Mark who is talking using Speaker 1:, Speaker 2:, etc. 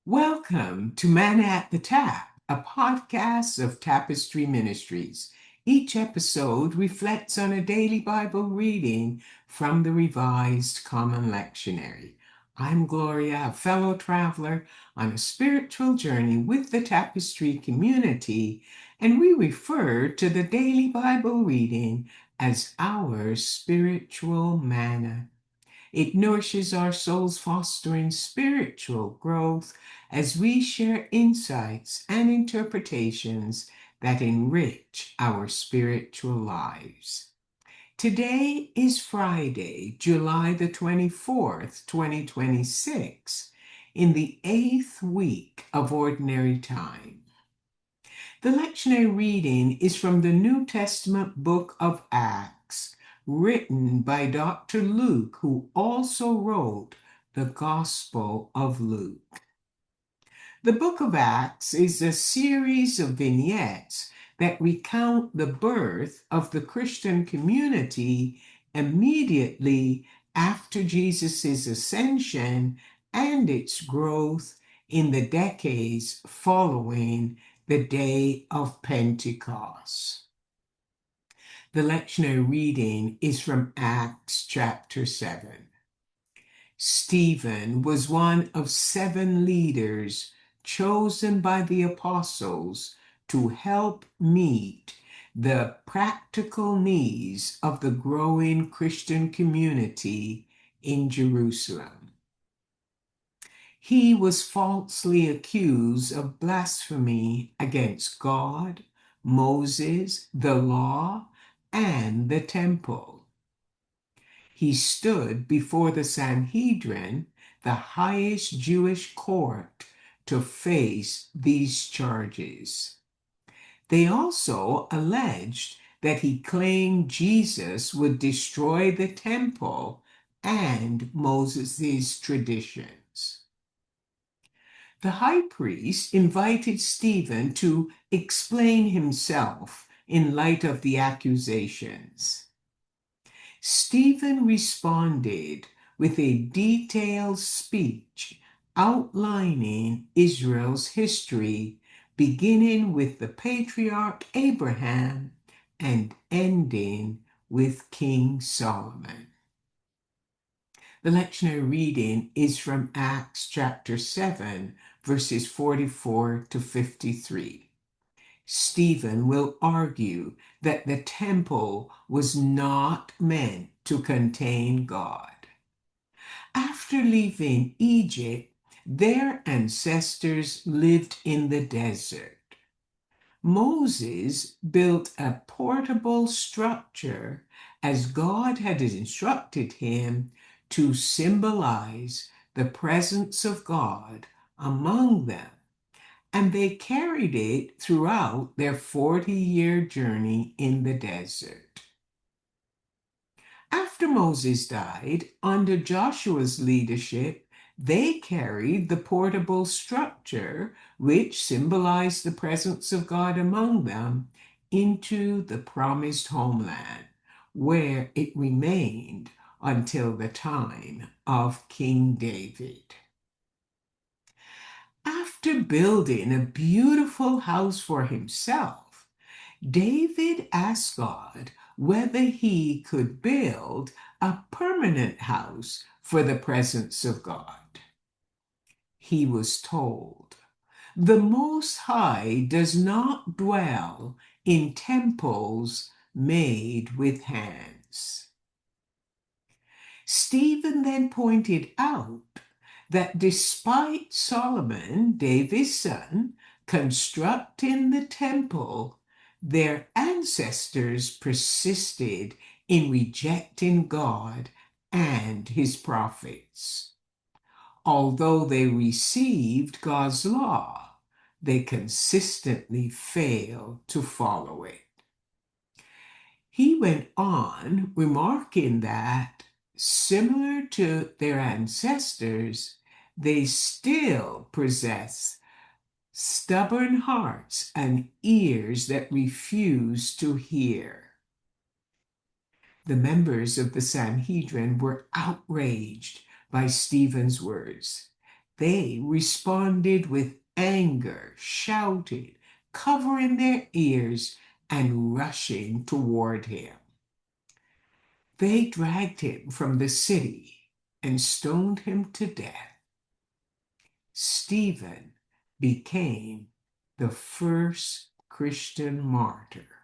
Speaker 1: Welcome to Man at the Tap, a podcast of Tapestry Ministries. Each episode reflects on a daily Bible reading from the Revised Common Lectionary. I'm Gloria, a fellow traveler on a spiritual journey with the Tapestry community, and we refer to the daily Bible reading as our spiritual manna. It nourishes our souls, fostering spiritual growth as we share insights and interpretations that enrich our spiritual lives. Today is Friday, July the 24th, 2026, in the 8th week of Ordinary Time. The lectionary reading is from the New Testament book of Acts, written by Dr. Luke, who also wrote the Gospel of Luke. The book of Acts is a series of vignettes that recount the birth of the Christian community immediately after Jesus' ascension and its growth in the decades following the day of Pentecost. The lectionary reading is from Acts chapter 7. Stephen was one of 7 leaders chosen by the apostles to help meet the practical needs of the growing Christian community in Jerusalem. He was falsely accused of blasphemy against God, Moses, the law, and the temple. He stood before the Sanhedrin, the highest Jewish court, to face these charges. They also alleged that he claimed Jesus would destroy the temple and Moses' traditions. The high priest invited Stephen to explain himself in light of the accusations. Stephen responded with a detailed speech outlining Israel's history, beginning with the patriarch Abraham and ending with King Solomon. The lectionary reading is from Acts chapter 7, verses 44 to 53. Stephen will argue that the temple was not meant to contain God. After leaving Egypt, their ancestors lived in the desert. Moses built a portable structure as God had instructed him to symbolize the presence of God among them, and they carried it throughout their 40-year journey in the desert. After Moses died, under Joshua's leadership, they carried the portable structure, which symbolized the presence of God among them, into the promised homeland, where it remained until the time of King David. After building a beautiful house for himself, David asked God whether he could build a permanent house for the presence of God. He was told, "The Most High does not dwell in temples made with hands." Stephen then pointed out that despite Solomon, David's son, constructing the temple, their ancestors persisted in rejecting God and his prophets. Although they received God's law, they consistently failed to follow it. He went on, remarking that, similar to their ancestors, they still possess stubborn hearts and ears that refuse to hear. The members of the Sanhedrin were outraged by Stephen's words, They responded with anger, shouting, covering their ears, and rushing toward him. They dragged him from the city and stoned him to death. Stephen became the first Christian martyr.